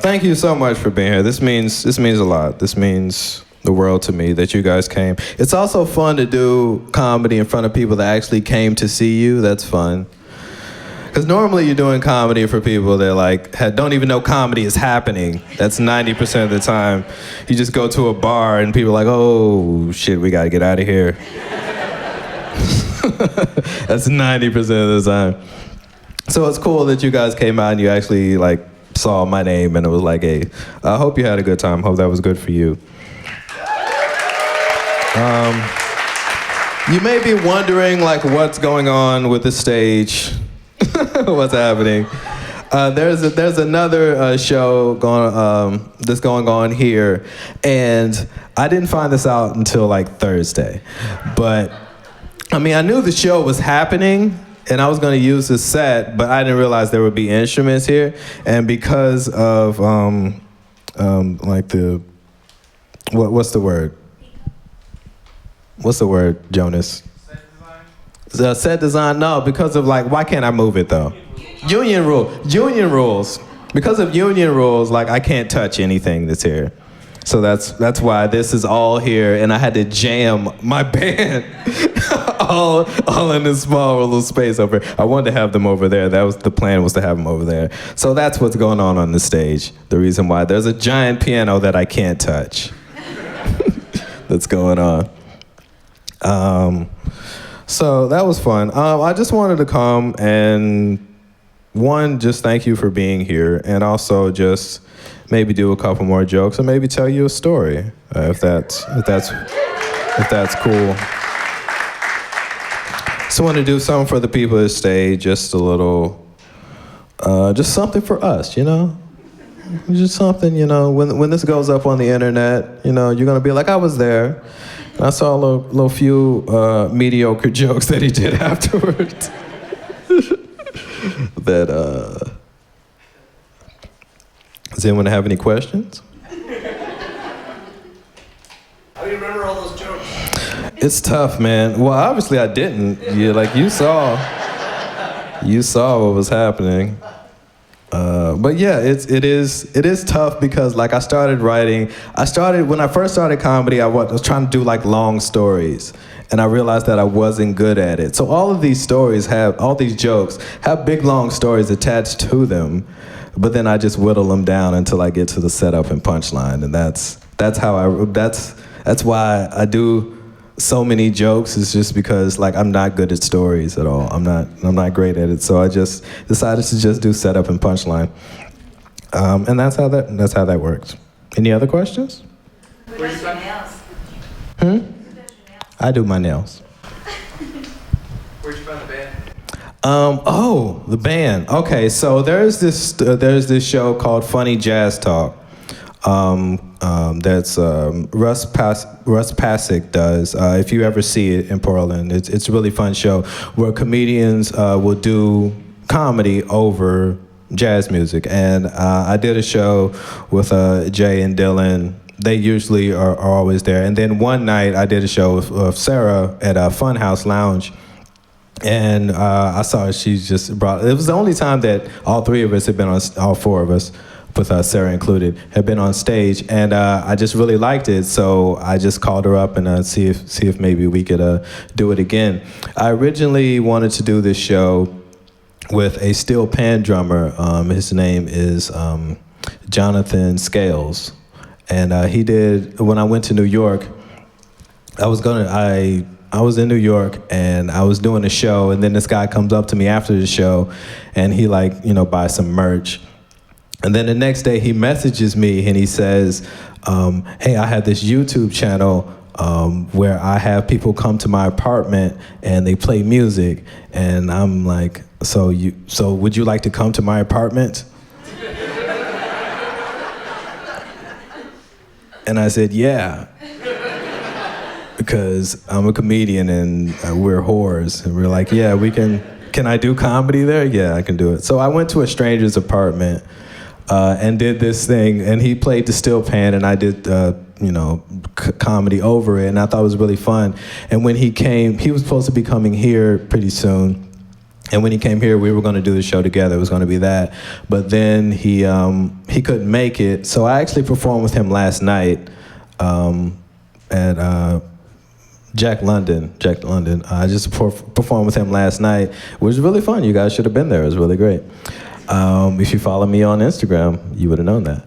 Thank you so much for being here. This means a lot. This means the world to me that you guys came. It's also fun to do comedy in front of people that actually came to see you. That's fun. Because normally you're doing comedy for people that like don't even know comedy is happening. That's 90% of the time. You just go to a bar and people are like, oh shit, we gotta get out of here. That's 90% of the time. So it's cool that you guys came out and you actually like saw my name and it was like, hey, I hope you had a good time. Hope that was good for you. You may be wondering like what's going on with the stage. What's happening? There's another show that's going on here, and I didn't find this out until like Thursday. But I mean, I knew the show was happening, and I was going to use the set, but I didn't realize there would be instruments here, and because of like the what's the word? What's the word, Jonas? The set design, no, because of like, why can't I move it though? Union rules. Because of union rules, like I can't touch anything that's here. So that's why this is all here, and I had to jam my band all in this small little space over here. I wanted to have them over there. That was the plan, was to have them over there. So that's what's going on the stage. The reason why there's a giant piano that I can't touch. That's going on. So that was fun. I just wanted to come and just thank you for being here, and also just maybe do a couple more jokes and maybe tell you a story if that's cool. So I want to do something for the people at the stage, just a little, just something for us, you know? Just something, you know, when this goes up on the internet, you know, you're gonna be like, I was there. I saw a little few mediocre jokes that he did afterwards. Does anyone have any questions? How do you remember all those jokes? It's tough, man. Well, obviously I didn't. You saw what was happening. But yeah, it is tough because like when I first started comedy, I was trying to do like long stories, and I realized that I wasn't good at it. So all of these jokes have big long stories attached to them, but then I just whittle them down until I get to the setup and punchline, and that's why I do so many jokes. Is just because like I'm not good at stories at all. I'm not great at it. So I just decided to just do setup and punchline, and that's how that works. Any other questions? Who does your nails? I do my nails. Where'd you find the band? The band. Okay, so there's this show called Funny Jazz Talk. That's Russ Pasick does. If you ever see it in Portland, it's a really fun show where comedians will do comedy over jazz music. And I did a show with Jay and Dylan. They usually are always there. And then one night I did a show with Sarah at a Funhouse Lounge. And I saw her, she just brought, it was the only time that all three of us had been on, all four of us, with Sarah included, had been on stage, and I just really liked it, so I just called her up and see if maybe we could do it again. I originally wanted to do this show with a steel pan drummer. His name is Jonathan Scales, and he did, when I went to New York, I was in New York and I was doing a show, and then this guy comes up to me after the show and he buys some merch. And then the next day he messages me and he says, hey, I have this YouTube channel where I have people come to my apartment and they play music. And I'm like, so would you like to come to my apartment? And I said, yeah. Because I'm a comedian and we're whores. And we're like, yeah, can I do comedy there? Yeah, I can do it. So I went to a stranger's apartment and did this thing, and he played the steel pan, and I did, comedy over it, and I thought it was really fun. And when he came, he was supposed to be coming here pretty soon, And when he came here, we were going to do the show together. It was going to be that. But then he couldn't make it. So I actually performed with him last night at Jack London. I just performed with him last night. It was really fun. You guys should have been there. It was really great. If you follow me on Instagram, you would have known that.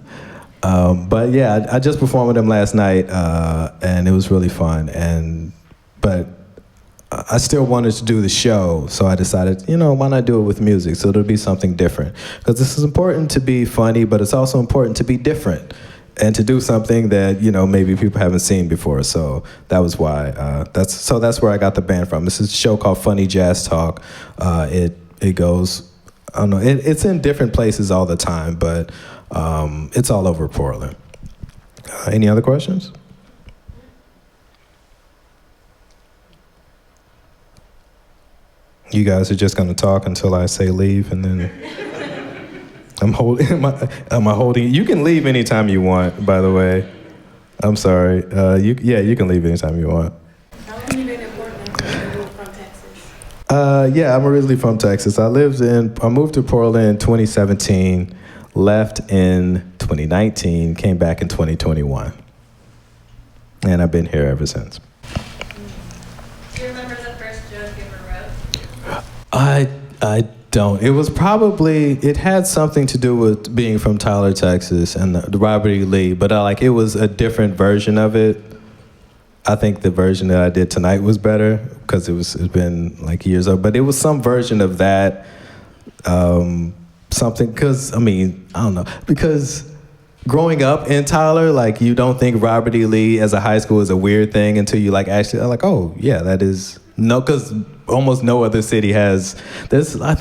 But yeah, I just performed with him last night, and it was really fun. But I still wanted to do the show, so I decided, why not do it with music? So it'll be something different. Because this is important to be funny, but it's also important to be different and to do something that, maybe people haven't seen before. So that was why. That's where I got the band from. This is a show called Funny Jazz Talk. It goes, I don't know, it's in different places all the time, but it's all over Portland. Any other questions? You guys are just gonna talk until I say leave, and then am I holding? You can leave anytime you want. By the way, I'm sorry. You can leave anytime you want. How long have you been in Portland? You moved from Texas? Yeah, I'm originally from Texas. I moved to Portland in 2017, left in 2019, came back in 2021, and I've been here ever since. Do you remember the first joke you ever wrote? I don't. It had something to do with being from Tyler, Texas, and the Robert E. Lee, but it was a different version of it. I think the version that I did tonight was better because it's been years old, but it was some version of that, something, because, I don't know, because growing up in Tyler, you don't think Robert E. Lee as a high school is a weird thing until you actually are oh, yeah, that is, no, because almost no other city has, there's 5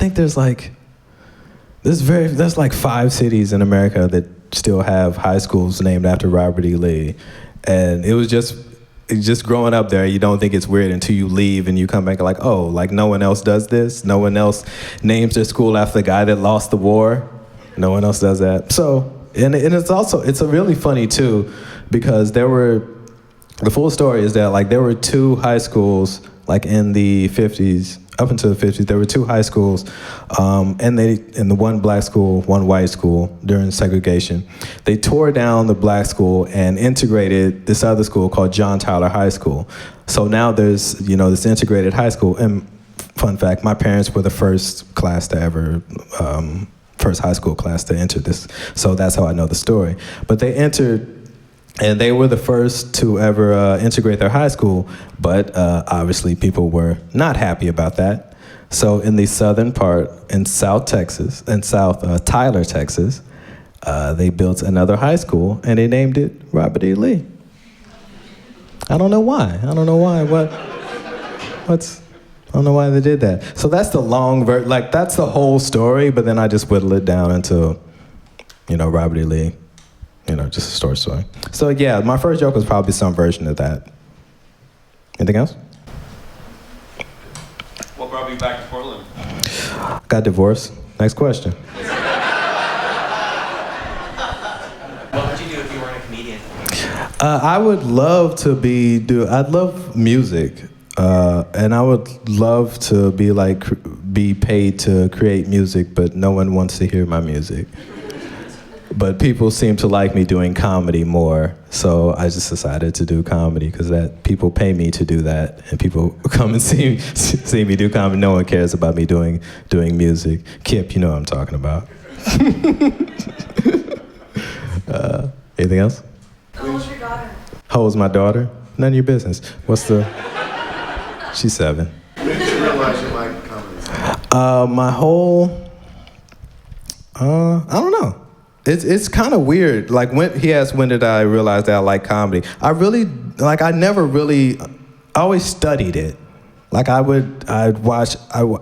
cities in America that still have high schools named after Robert E. Lee. And it was just growing up there, you don't think it's weird until you leave and you come back no one else does this. No one else names their school after the guy that lost the war. No one else does that. So, and it's a really funny too, because the full story is that there were 2 high schools in the 50s, up until the 50s, there were 2 high schools, and the one black school, one white school during segregation. They tore down the black school and integrated this other school called John Tyler High School. So now there's, this integrated high school. And fun fact, my parents were the first high school class to enter this. So that's how I know the story. But they entered, and they were the first to ever integrate their high school, but obviously people were not happy about that. So in the southern part, in South Tyler, Texas, they built another high school, and they named it Robert E. Lee. I don't know why. I don't know why they did that. So that's the long that's the whole story, but then I just whittle it down into, Robert E. Lee. Just a story. So yeah, my first joke was probably some version of that. Anything else? What brought you back to Portland? Got divorced. Next question. What would you do if you weren't a comedian? I would love to I'd love music. And I would love to be paid to create music, but no one wants to hear my music. But people seem to like me doing comedy more, so I just decided to do comedy because people pay me to do that, and people come and see me do comedy. No one cares about me doing music. Kip, you know what I'm talking about. Anything else? How old's your daughter? How old's my daughter? None of your business. She's 7. When did you realize you liked comedy? I don't know. It's kind of weird. When he asked when did I realize that I like comedy, I always studied it.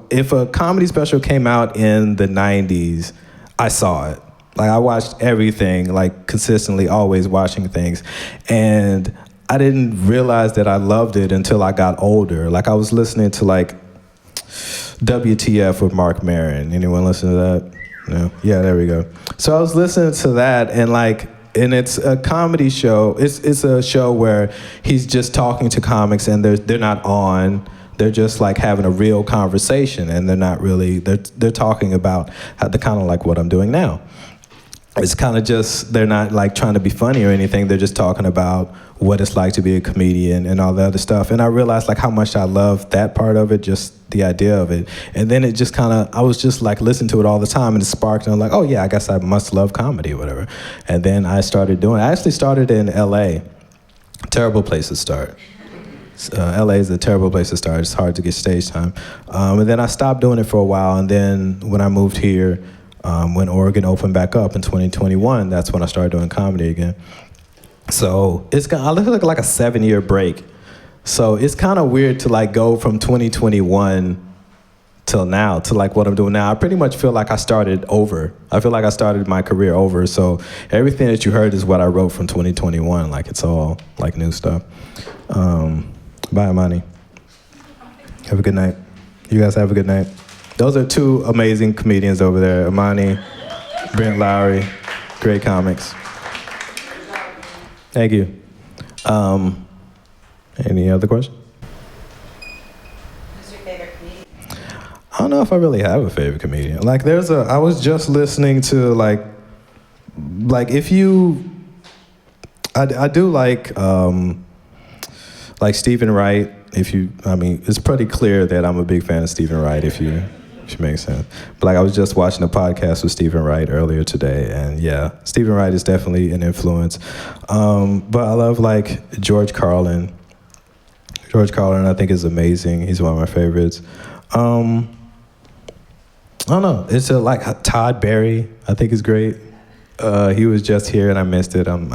If a comedy special came out in the 90s, I saw it. I watched everything, consistently, always watching things. And I didn't realize that I loved it until I got older. I was listening to WTF with Mark Maron. Anyone listen to that? No? Yeah, there we go. So I was listening to that, and it's a comedy show. It's a show where he's just talking to comics, and they're not on. they're just like having a real conversation, and they're not really, they're talking about how the kind of like what I'm doing now. It's kind of just, they're not like trying to be funny or anything. They're just talking about what it's like to be a comedian and all the other stuff. And I realized like how much I love that part of it, just the idea of it. And then it just kind of, I was just like listening to it all the time, and it sparked, and I'm like, oh yeah, I guess I must love comedy or whatever. And then I started doing it. I actually started in LA. Terrible place to start. LA is a terrible place to start. It's hard to get stage time. And then I stopped doing it for a while, and then when I moved here, when Oregon opened back up in 2021, that's when I started doing comedy again. So I look like a 7-year break. So it's kind of weird to like go from 2021 till now to like what I'm doing now. I pretty much feel like I started over. I feel like I started my career over. So everything that you heard is what I wrote from 2021. Like it's all like new stuff. Bye, Amani. Have a good night. You guys have a good night. Those are two amazing comedians over there, Amani, Brent Lowry, great comics. Thank you. Any other questions? Who's your favorite comedian? I don't know if I really have a favorite comedian. Like I was just listening to like if you, I do like Stephen Wright. It's pretty clear that I'm a big fan of Stephen Wright if you makes sense. But like I was just watching a podcast with Stephen Wright earlier today, and yeah, Stephen Wright is definitely an influence. But I love like George Carlin. George Carlin I think is amazing. He's one of my favorites. I don't know. It's like Todd Barry I think is great. He was just here and I missed it. I'm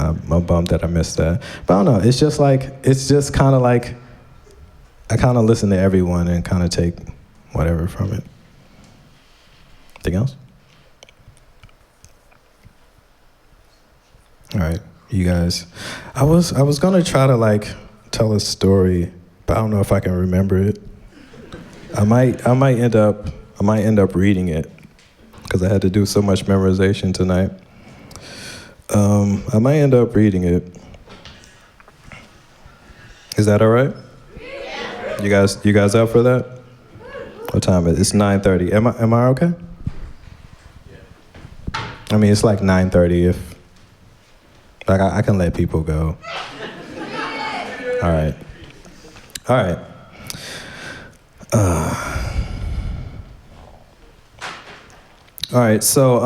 bummed that I missed that. But I don't know. It's just kind of like I kind of listen to everyone and kind of take whatever from it. Anything else? All right, you guys. I was gonna try to like tell a story, but I don't know if I can remember it. I might end up reading it because I had to do so much memorization tonight. I might end up reading it. Is that all right? Yeah. You guys up for that? What time is it? It's 9:30. Am I okay? I mean, it's like 9:30 if, like, I can let people go. All right. All right. All right, so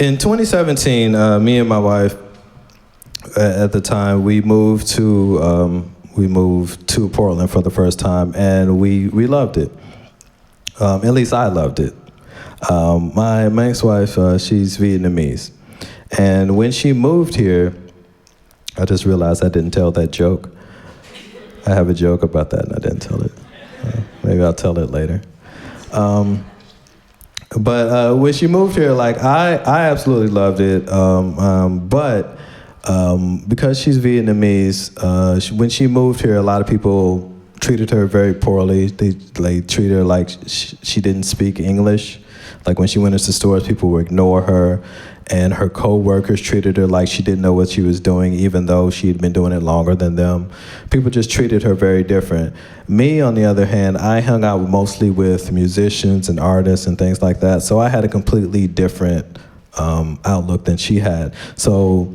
in 2017, me and my wife, at the time, we moved to Portland for the first time, and we loved it. At least I loved it. My ex-wife, she's Vietnamese. And when she moved here, I just realized I didn't tell that joke. I have a joke about that and I didn't tell it. Maybe I'll tell it later. But when she moved here, like I absolutely loved it. But because she's Vietnamese, when she moved here, a lot of people treated her very poorly. They treated her like she didn't speak English. Like when she went into stores, people would ignore her, and her co-workers treated her like she didn't know what she was doing, even though she had been doing it longer than them. People just treated her very different. Me, on the other hand, I hung out mostly with musicians and artists and things like that, so I had a completely different outlook than she had. So,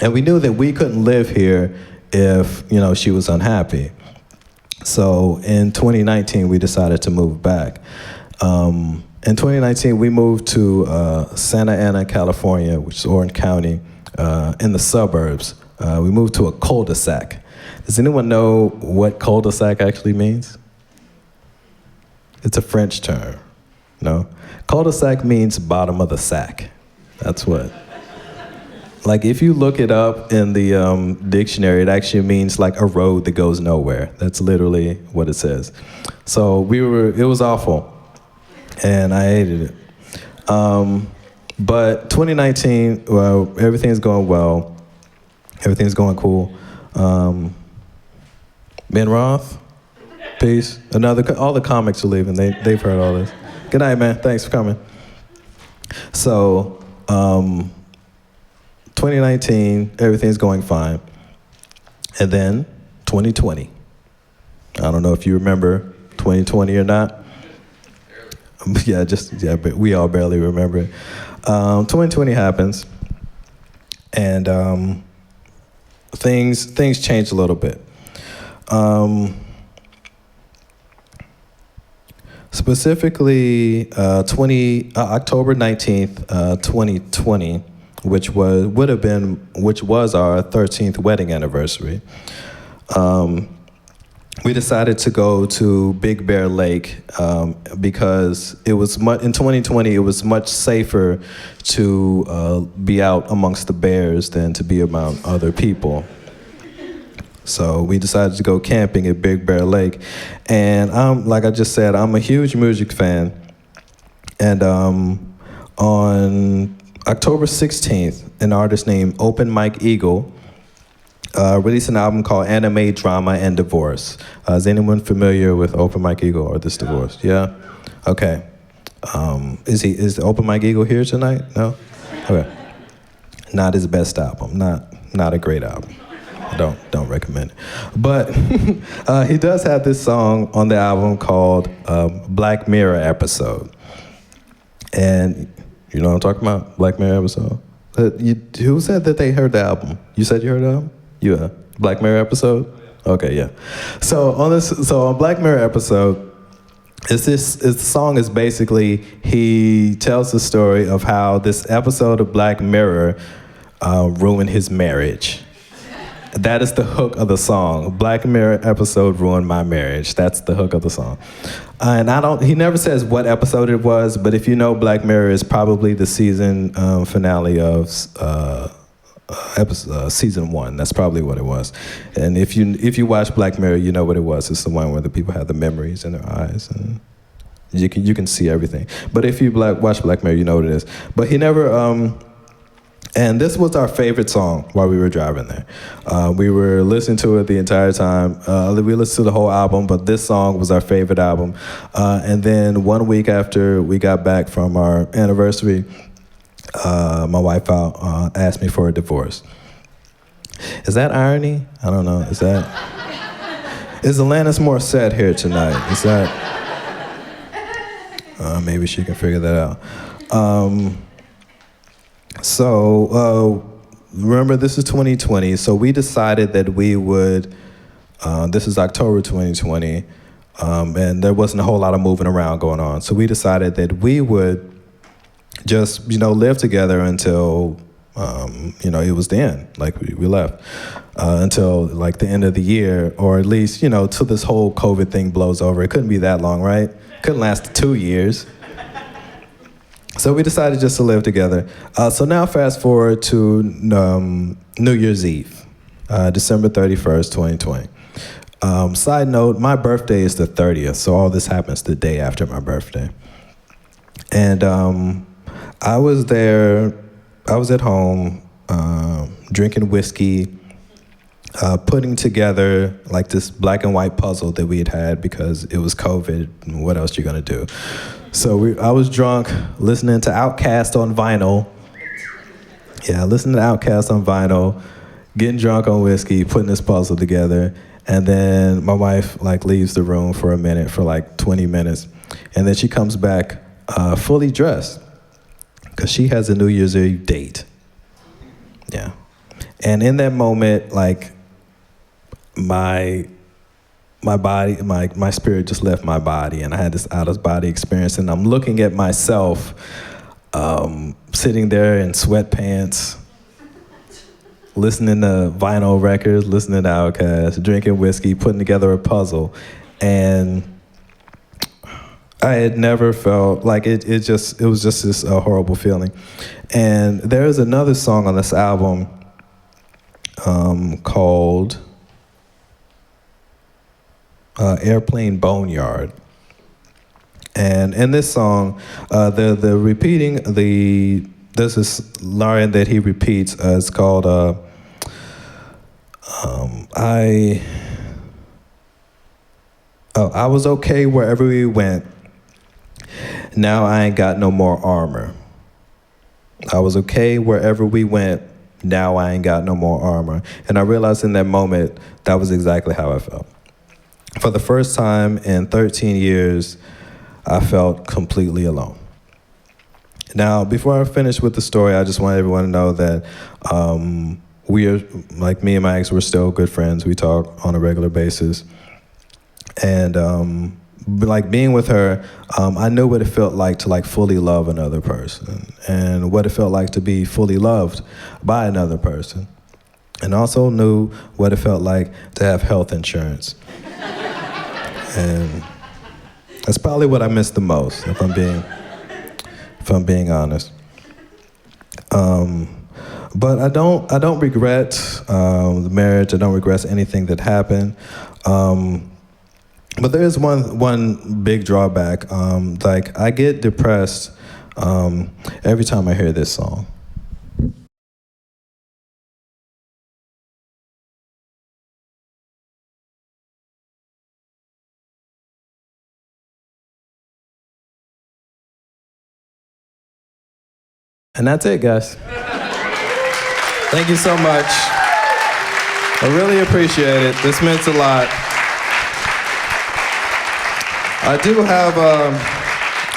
and we knew that we couldn't live here if, she was unhappy. So in 2019, we decided to move back. In 2019, we moved to Santa Ana, California, which is Orange County, in the suburbs. We moved to a cul-de-sac. Does anyone know what cul-de-sac actually means? It's a French term, no? Cul-de-sac means bottom of the sack. That's what. Like if you look it up in the dictionary, it actually means like a road that goes nowhere. That's literally what it says. So it was awful. And I hated it. But 2019, well, everything's going well. Everything's going cool. Ben Roth, peace. All the comics are leaving. They've heard all this. Good night, man. Thanks for coming. So, 2019, everything's going fine. And then 2020. I don't know if you remember 2020 or not. But we all barely remember it. 2020 happens, and things changed a little bit. Specifically, October 19th, 2020, which was our 13th wedding anniversary. We decided to go to Big Bear Lake because it was in 2020. It was much safer to be out amongst the bears than to be around other people. So we decided to go camping at Big Bear Lake, and like I just said, I'm a huge music fan. And on October 16th, an artist named Open Mike Eagle released an album called Anime, Drama, and Divorce. Is anyone familiar with Open Mike Eagle or this divorce? Yeah? Okay. Is Open Mike Eagle here tonight? No? Okay. Not his best album. Not a great album. Don't recommend it. But he does have this song on the album called Black Mirror Episode. And you know what I'm talking about? Black Mirror Episode? Who said that they heard the album? You said you heard the album? Yeah. Black Mirror Episode? Okay, yeah. So on Black Mirror Episode, the song is basically, he tells the story of how this episode of Black Mirror ruined his marriage. That is the hook of the song. Black Mirror Episode ruined my marriage. That's the hook of the song. And he never says what episode it was, but if you know, Black Mirror is probably the season finale of season 1. That's probably what it was. And if you watch Black Mirror, you know what it was. It's the one where the people have the memories in their eyes, and you can see everything. But if you watch Black Mirror, you know what it is. But he never. And this was our favorite song while we were driving there. We were listening to it the entire time. We listened to the whole album, but this song was our favorite album. And then 1 week after we got back from our anniversary, my wife asked me for a divorce. Is that irony? I don't know. Is Alanis Morissette here tonight? Is that? Maybe she can figure that out. So remember, this is 2020, so we decided that we would, this is October 2020, and there wasn't a whole lot of moving around going on. So we decided that we would just, live together until, it was the end, like we left, until like the end of the year, or at least, till this whole COVID thing blows over. It couldn't be that long, right? Couldn't last 2 years. So we decided just to live together. So now fast forward to New Year's Eve, December 31st, 2020. Side note, my birthday is the 30th, so all this happens the day after my birthday. And I was at home, drinking whiskey, putting together like this black and white puzzle that we had because it was COVID, and what else you gonna do? So I was drunk, listening to Outkast on vinyl. Yeah, listening to Outkast on vinyl, getting drunk on whiskey, putting this puzzle together. And then my wife leaves the room for a minute, for 20 minutes. And then she comes back fully dressed because she has a New Year's Eve date. Yeah. And in that moment, my body, my spirit just left my body, and I had this out-of-body experience, and I'm looking at myself sitting there in sweatpants, listening to vinyl records, listening to Outkast, drinking whiskey, putting together a puzzle, and I had never felt it was just this horrible feeling. And there's another song on this album called Airplane Boneyard. And in this song, there's this line that he repeats. It's called I was okay wherever we went. Now I ain't got no more armor. I was okay wherever we went. Now I ain't got no more armor. And I realized in that moment that was exactly how I felt. For the first time in 13 years, I felt completely alone. Now, before I finish with the story, I just want everyone to know that we are, like me and my ex, we're still good friends. We talk on a regular basis. And like being with her, I knew what it felt like to like fully love another person and what it felt like to be fully loved by another person. And also knew what it felt like to have health insurance. And that's probably what I miss the most, if I'm being honest. But I don't regret the marriage. I don't regret anything that happened. But there is one big drawback. Like I get depressed every time I hear this song. And that's it, guys. Thank you so much. I really appreciate it. This meant a lot. I do have,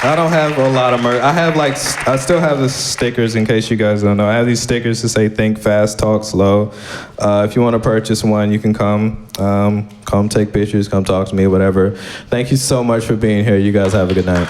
I don't have a lot of merch. I still have the stickers in case you guys don't know. I have these stickers to say think fast, talk slow. If you want to purchase one, you can come take pictures, come talk to me, whatever. Thank you so much for being here. You guys have a good night.